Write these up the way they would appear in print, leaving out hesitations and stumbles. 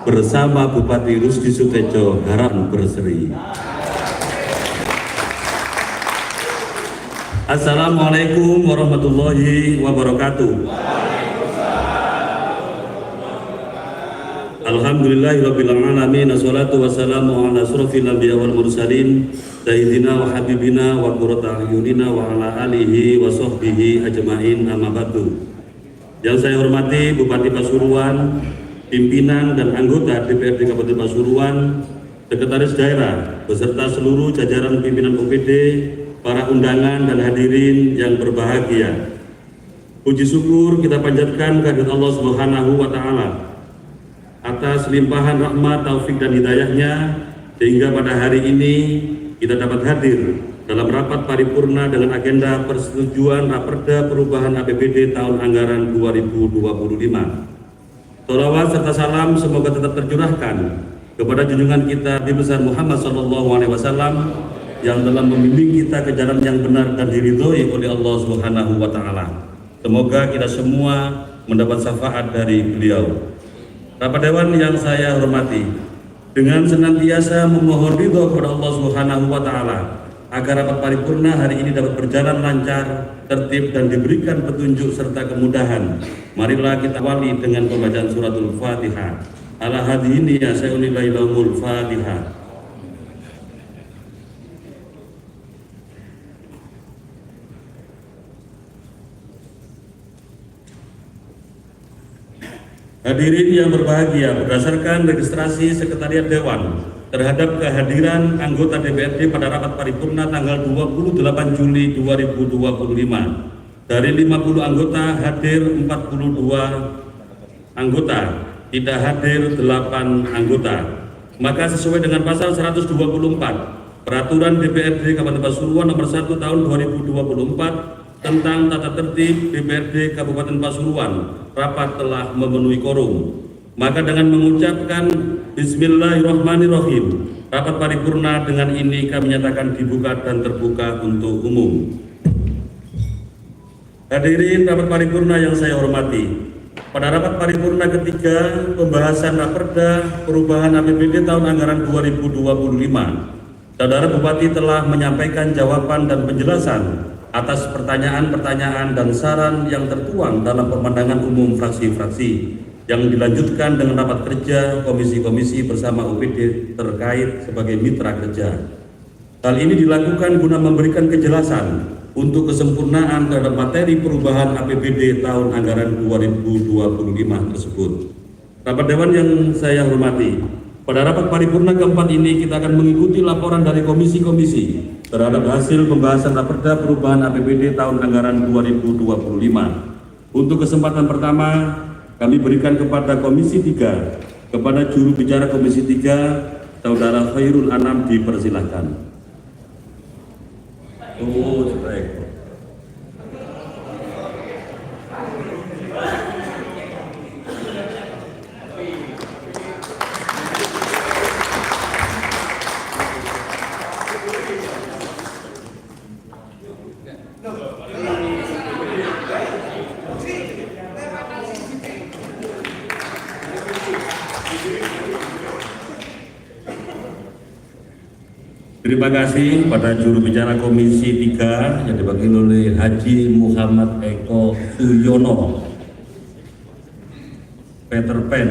bersama Bupati Rusdi Sutejo Haram Berseri. Assalamualaikum warahmatullahi wabarakatuh. Alhamdulillahirabbil alamin, wassalatu wassalamu ala asrofil anbiya wal mursalin sayyidina wa habibina wa qurrata a'yunina wa ala alihi wa sahbihi ajmain, amma ba'du. Yang saya hormati Bupati Pasuruan, pimpinan dan anggota DPRD Kabupaten Pasuruan, Sekretaris Daerah beserta seluruh jajaran pimpinan OPD, para undangan dan hadirin yang berbahagia. Puji syukur kita panjatkan kehadirat Allah Subhanahu wa taala atas limpahan rahmat, taufik dan hidayahnya sehingga pada hari ini kita dapat hadir dalam rapat paripurna dengan agenda persetujuan Raperda Perubahan APBD tahun anggaran 2025. Sholawat serta salam semoga tetap tercurahkan kepada junjungan kita Nabi besar Muhammad SAW yang telah membimbing kita ke jalan yang benar dan diridhoi oleh Allah Subhanahu wa taala. Semoga kita semua mendapat syafaat dari beliau. Rapat Dewan yang saya hormati, dengan senantiasa memohon ridho kepada Allah Subhanahu wa taala agar rapat paripurna hari ini dapat berjalan lancar, tertib dan diberikan petunjuk serta kemudahan. Marilah kita awali dengan pembacaan suratul Fatihah. Ala hadhihi ya sayyidul Fatihah. Hadirin yang berbahagia, berdasarkan registrasi Sekretariat Dewan terhadap kehadiran anggota DPRD pada rapat paripurna tanggal 28 Juli 2025, dari 50 anggota hadir 42 anggota, tidak hadir 8 anggota. Maka sesuai dengan pasal 124 Peraturan DPRD Kabupaten Pasuruan nomor 1 tahun 2024 tentang tata tertib DPRD Kabupaten Pasuruan, rapat telah memenuhi quorum. Maka dengan mengucapkan Bismillahirrahmanirrahim, rapat paripurna dengan ini kami nyatakan dibuka dan terbuka untuk umum. Hadirin rapat paripurna yang saya hormati, pada rapat paripurna ketiga pembahasan Raperda Perubahan APBD tahun anggaran 2025, Saudara Bupati telah menyampaikan jawaban dan penjelasan atas pertanyaan-pertanyaan dan saran yang tertuang dalam pemandangan umum fraksi-fraksi yang dilanjutkan dengan rapat kerja komisi-komisi bersama OPD terkait sebagai mitra kerja. Hal ini dilakukan guna memberikan kejelasan untuk kesempurnaan terhadap materi perubahan APBD tahun anggaran 2025 tersebut. Rapat Dewan yang saya hormati, pada rapat paripurna keempat ini kita akan mengikuti laporan dari komisi-komisi terhadap hasil pembahasan Raperda Perubahan APBD tahun anggaran 2025. Untuk kesempatan pertama, kami berikan kepada Komisi 3, kepada juru bicara Komisi 3, Saudara Khairul Anam, dipersilahkan. Baik. Terima kasih pada juru bicara Komisi 3 yang diwakili oleh Haji Muhammad Eko Suyono, Peter Pan.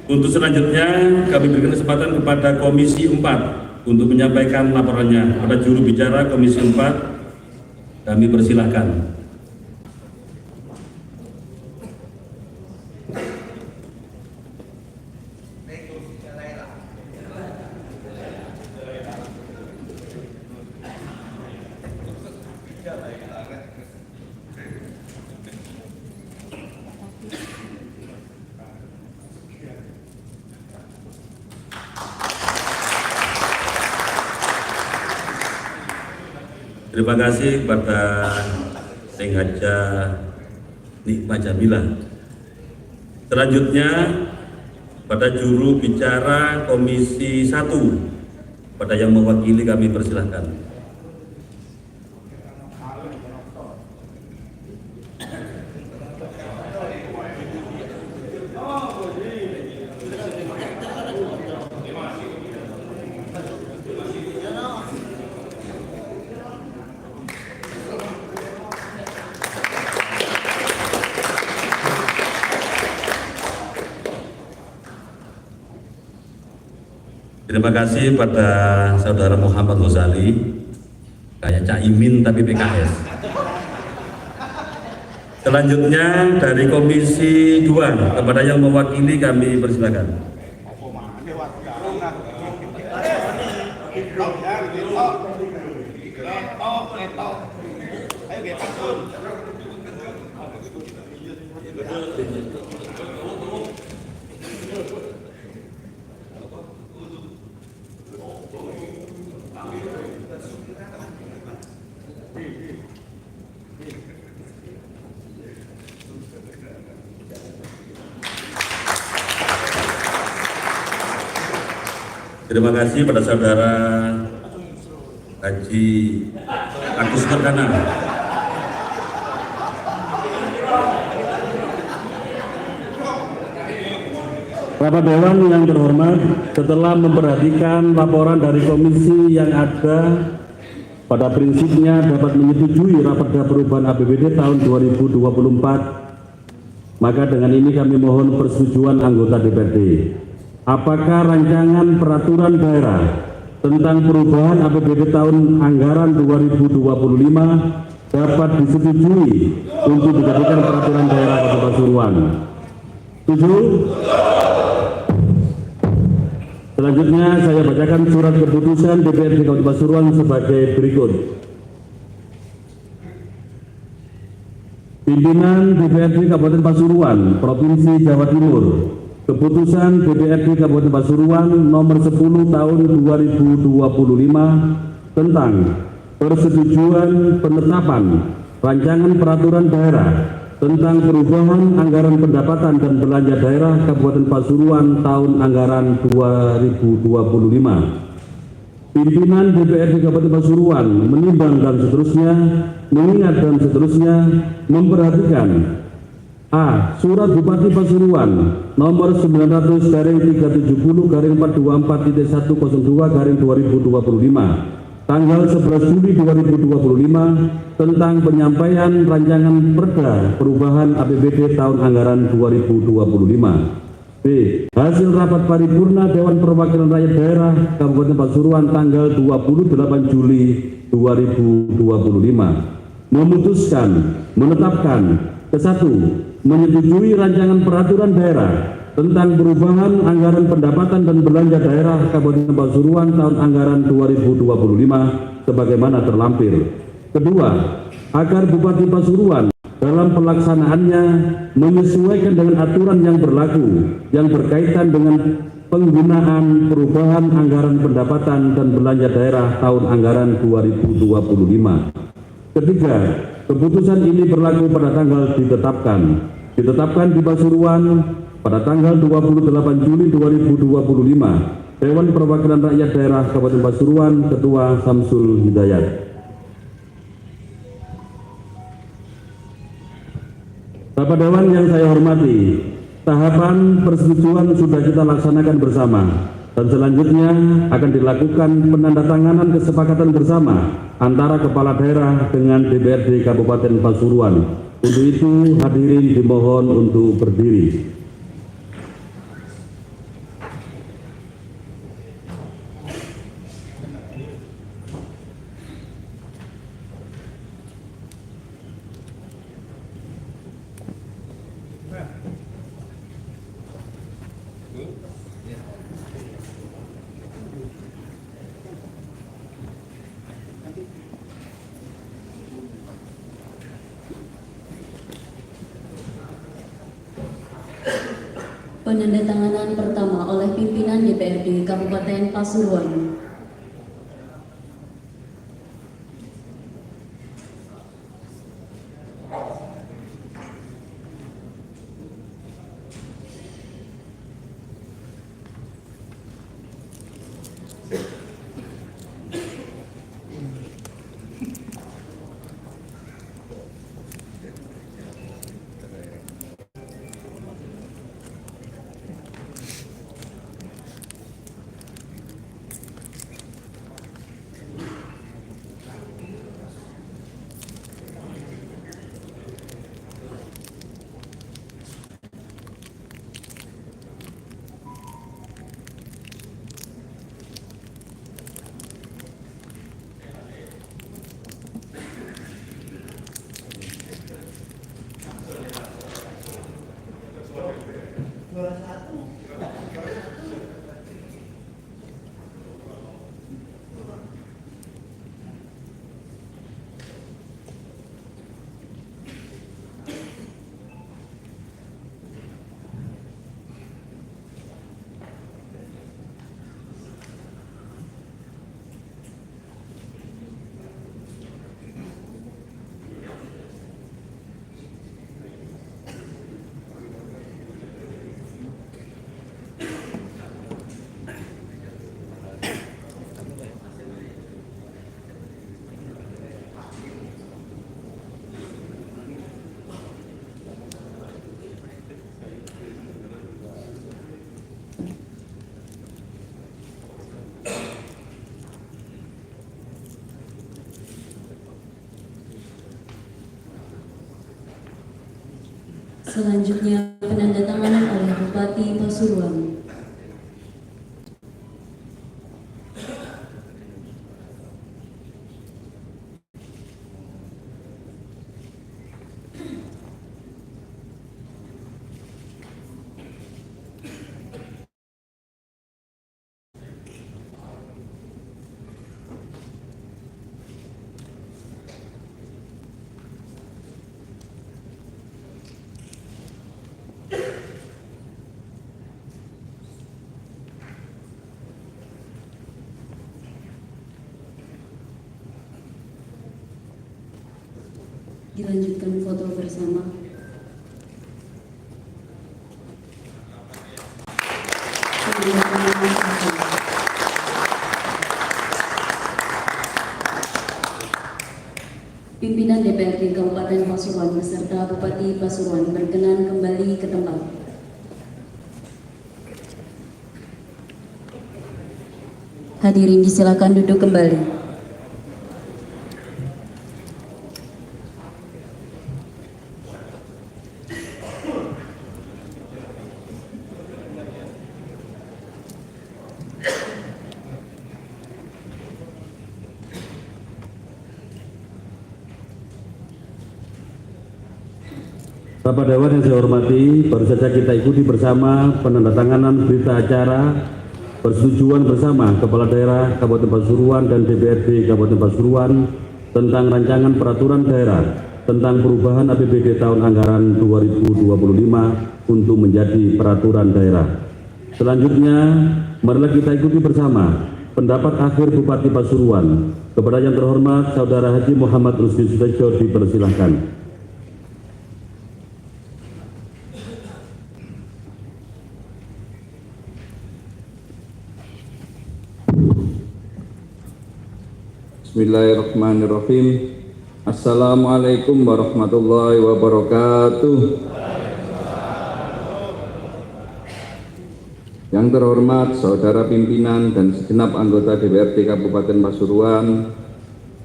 Untuk selanjutnya kami berikan kesempatan kepada Komisi 4 untuk menyampaikan laporannya. Pada juru bicara Komisi 4 kami persilahkan. Terima kasih kepada Seng Haja Nikmah Jamila. Selanjutnya pada juru bicara Komisi 1, pada yang mewakili kami persilahkan. Terima kasih pada Saudara Muhammad Ghazali, kayak Cak Imin tapi PKS. Selanjutnya dari Komisi 2, kepada yang mewakili kami persilakan. Terima kasih pada Saudara Haji Agus Perdana. Bapak Dewan yang terhormat, setelah memperhatikan laporan dari komisi yang ada, pada prinsipnya dapat menyetujui Raperda Perubahan APBD tahun 2024, maka dengan ini kami mohon persetujuan anggota DPRD. Apakah rancangan peraturan daerah tentang perubahan APBD tahun anggaran 2025 dapat disetujui untuk dijadikan peraturan daerah Kota Pasuruan? Setuju? Selanjutnya saya bacakan surat keputusan DPRD Kabupaten Pasuruan sebagai berikut. Pimpinan DPRD Kabupaten Pasuruan, Provinsi Jawa Timur. Keputusan DPRD Kabupaten Pasuruan nomor 10 tahun 2025 tentang persetujuan penetapan rancangan peraturan daerah tentang perubahan anggaran pendapatan dan belanja daerah Kabupaten Pasuruan tahun anggaran 2025. Pimpinan DPRD Kabupaten Pasuruan menimbang dan seterusnya, mengingat dan seterusnya, memperhatikan A. Surat Bupati Pasuruan nomor 900/374.1/2025 tanggal 11 Juli 2025 tentang penyampaian rancangan perda perubahan APBD tahun anggaran 2025. B. Hasil rapat paripurna Dewan Perwakilan Rakyat Daerah Kabupaten Pasuruan tanggal 28 Juli 2025 memutuskan, menetapkan ke-1, menyetujui rancangan peraturan daerah tentang perubahan anggaran pendapatan dan belanja daerah Kabupaten Pasuruan tahun anggaran 2025 sebagaimana terlampir. Kedua, agar Bupati Pasuruan dalam pelaksanaannya menyesuaikan dengan aturan yang berlaku yang berkaitan dengan penggunaan perubahan anggaran pendapatan dan belanja daerah tahun anggaran 2025. Ketiga, keputusan ini berlaku pada tanggal ditetapkan di Pasuruan pada tanggal 28 Juli 2025. Dewan Perwakilan Rakyat Daerah Kabupaten Pasuruan, Ketua Samsul Hidayat. Bapak Dewan yang saya hormati, tahapan persetujuan sudah kita laksanakan bersama dan selanjutnya akan dilakukan penandatanganan kesepakatan bersama antara kepala daerah dengan DPRD Kabupaten Pasuruan. Untuk itu hadirin dimohon untuk berdiri. Penandatanganan pertama oleh pimpinan DPRD Kabupaten Pasuruan. Selanjutnya penandatanganan oleh Bupati Pasuruan. Dilanjutkan foto bersama. Pimpinan DPRD Kabupaten Pasuruan beserta Bupati Pasuruan berkenan kembali ke tempat. Hadirin disilakan duduk kembali. Bapak Dewan yang saya hormati, baru saja kita ikuti bersama penandatanganan berita acara persetujuan bersama Kepala Daerah Kabupaten Pasuruan dan DPRD Kabupaten Pasuruan tentang rancangan peraturan daerah tentang perubahan APBD tahun anggaran 2025 untuk menjadi peraturan daerah. Selanjutnya, marilah kita ikuti bersama pendapat akhir Bupati Pasuruan. Kepada yang terhormat Saudara Haji Muhammad Rusdi Sutejo dipersilahkan. Bismillahirrahmanirrahim. Assalamualaikum warahmatullahi wabarakatuh. Yang terhormat Saudara Pimpinan dan segenap anggota DPRD Kabupaten Pasuruan,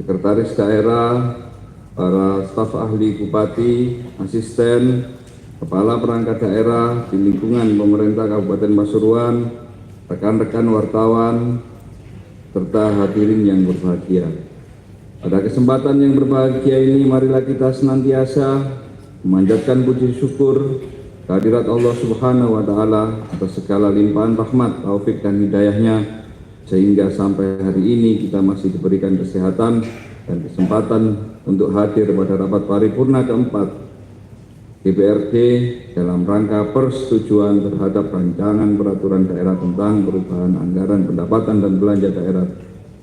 Sekretaris Daerah, para staf ahli Bupati, asisten, Kepala Perangkat Daerah di lingkungan pemerintah Kabupaten Pasuruan, rekan-rekan wartawan, serta hadirin yang berbahagia. Pada kesempatan yang berbahagia ini, marilah kita senantiasa memanjatkan puji syukur kehadirat Allah Subhanahu wa Ta'ala atas segala limpahan rahmat, taufik dan hidayahnya, sehingga sampai hari ini kita masih diberikan kesehatan dan kesempatan untuk hadir pada rapat paripurna keempat DPRD dalam rangka persetujuan terhadap rancangan peraturan daerah tentang perubahan anggaran pendapatan dan belanja daerah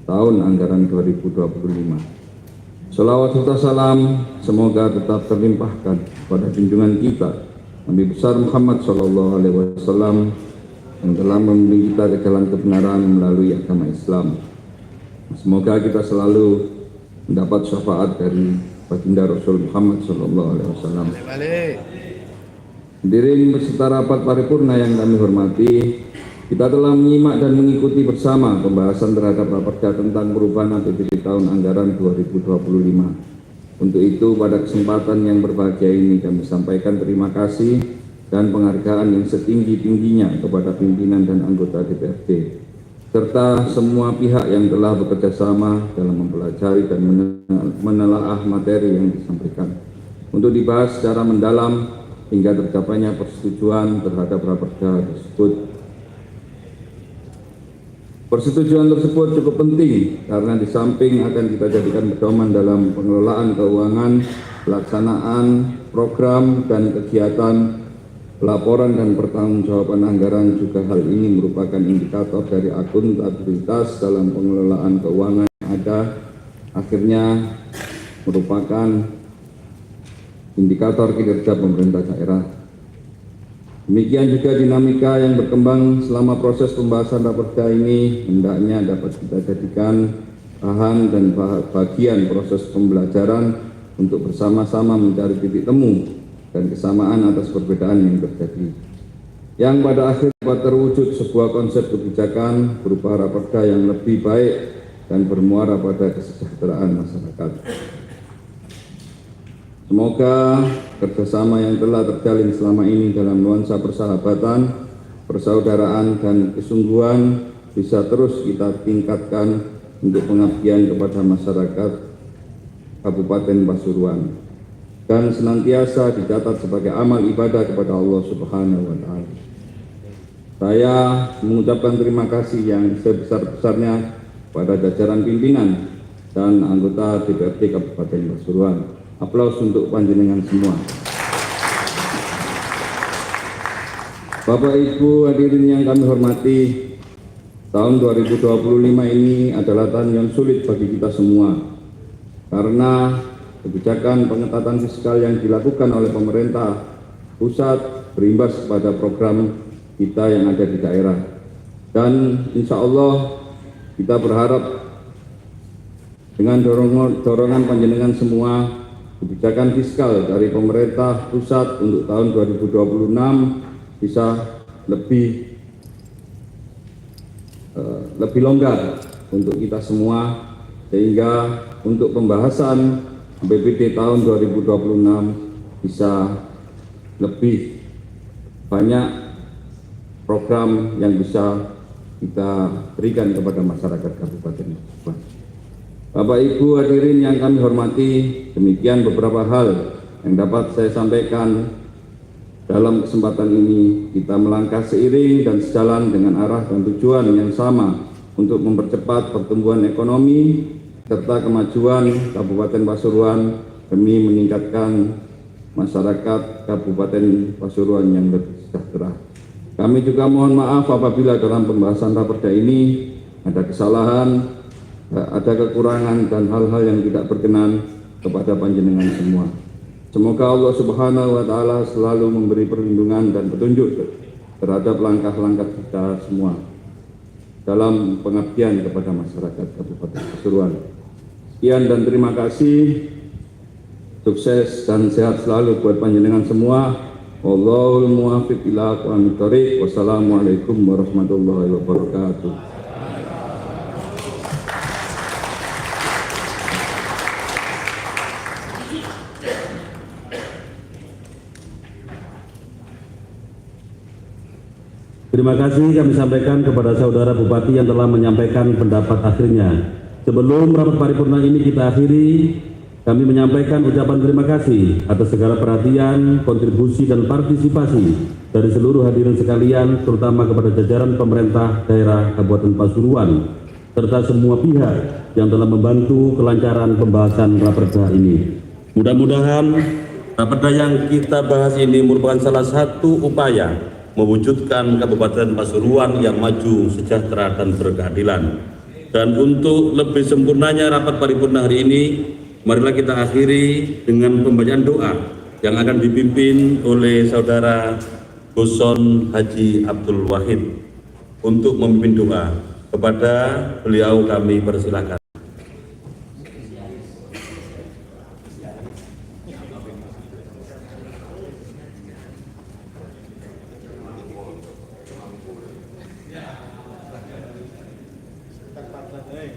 tahun anggaran 2025. Shalawat serta salam semoga tetap terlimpahkan pada junjungan kita Nabi besar Muhammad SAW yang telah membimbing kita ke jalan kebenaran melalui agama Islam. Semoga kita selalu mendapat syafaat dari baginda Rasul Muhammad SAW. Hadirin beserta rapat paripurna yang kami hormati, kita telah menyimak dan mengikuti bersama pembahasan terhadap raperda tentang perubahan APBD tahun anggaran 2025. Untuk itu, pada kesempatan yang berbahagia ini kami sampaikan terima kasih dan penghargaan yang setinggi-tingginya kepada pimpinan dan anggota DPRD serta semua pihak yang telah bekerja sama dalam mempelajari dan menelaah materi yang disampaikan untuk dibahas secara mendalam hingga tercapainya persetujuan terhadap raperda tersebut. Persetujuan tersebut cukup penting karena di samping akan kita jadikan pedoman dalam pengelolaan keuangan, pelaksanaan program dan kegiatan, pelaporan dan pertanggungjawaban anggaran, juga hal ini merupakan indikator dari akuntabilitas dalam pengelolaan keuangan yang ada, akhirnya merupakan indikator kinerja pemerintah daerah. Demikian juga dinamika yang berkembang selama proses pembahasan raperda ini hendaknya dapat kita jadikan bahan dan bagian proses pembelajaran untuk bersama-sama mencari titik temu dan kesamaan atas perbedaan yang terjadi, yang pada akhirnya dapat terwujud sebuah konsep kebijakan berupa raperda yang lebih baik dan bermuara pada kesejahteraan masyarakat. Semoga kerjasama yang telah terjalin selama ini dalam nuansa persahabatan, persaudaraan, dan kesungguhan bisa terus kita tingkatkan untuk pengabdian kepada masyarakat Kabupaten Pasuruan dan senantiasa dicatat sebagai amal ibadah kepada Allah Subhanahu wa Ta'ala. Saya mengucapkan terima kasih yang sebesar-besarnya pada jajaran pimpinan dan anggota DPRD Kabupaten Pasuruan. Aplaus untuk panjenengan semua. Bapak Ibu hadirin yang kami hormati, tahun 2025 ini adalah tahun yang sulit bagi kita semua karena kebijakan pengetatan fiskal yang dilakukan oleh pemerintah pusat berimbas pada program kita yang ada di daerah. Dan insya Allah kita berharap dengan dorongan panjenengan semua, kebijakan fiskal dari pemerintah pusat untuk tahun 2026 bisa lebih longgar untuk kita semua, sehingga untuk pembahasan APBD tahun 2026 bisa lebih banyak program yang bisa kita berikan kepada masyarakat Kabupaten Pasuruan. Bapak Ibu hadirin yang kami hormati, demikian beberapa hal yang dapat saya sampaikan dalam kesempatan ini. Kita melangkah seiring dan sejalan dengan arah dan tujuan yang sama untuk mempercepat pertumbuhan ekonomi serta kemajuan Kabupaten Pasuruan demi meningkatkan masyarakat Kabupaten Pasuruan yang lebih sejahtera. Kami juga mohon maaf apabila dalam pembahasan raperda ini ada kesalahan, ada kekurangan dan hal-hal yang tidak berkenan kepada panjenengan semua. Semoga Allah Subhanahu wa Ta'ala selalu memberi perlindungan dan petunjuk terhadap langkah-langkah kita semua dalam pengabdian kepada masyarakat Kabupaten Pasuruan. Sekian dan terima kasih. Sukses dan sehat selalu buat panjenengan semua. Wallahul muwaffiq ila aqwamit thoriq. Wassalamualaikum warahmatullahi wabarakatuh. Terima kasih kami sampaikan kepada Saudara Bupati yang telah menyampaikan pendapat akhirnya. Sebelum rapat paripurna ini kita akhiri, kami menyampaikan ucapan terima kasih atas segala perhatian, kontribusi, dan partisipasi dari seluruh hadirin sekalian, terutama kepada jajaran pemerintah daerah Kabupaten Pasuruan, serta semua pihak yang telah membantu kelancaran pembahasan raperda ini. Mudah-mudahan raperda yang kita bahas ini merupakan salah satu upaya mewujudkan Kabupaten Pasuruan yang maju, sejahtera, dan berkeadilan. Dan untuk lebih sempurnanya rapat paripurna hari ini, marilah kita akhiri dengan pembacaan doa yang akan dipimpin oleh Saudara Boson Haji Abdul Wahid. Untuk memimpin doa, kepada beliau kami persilakan. Hey.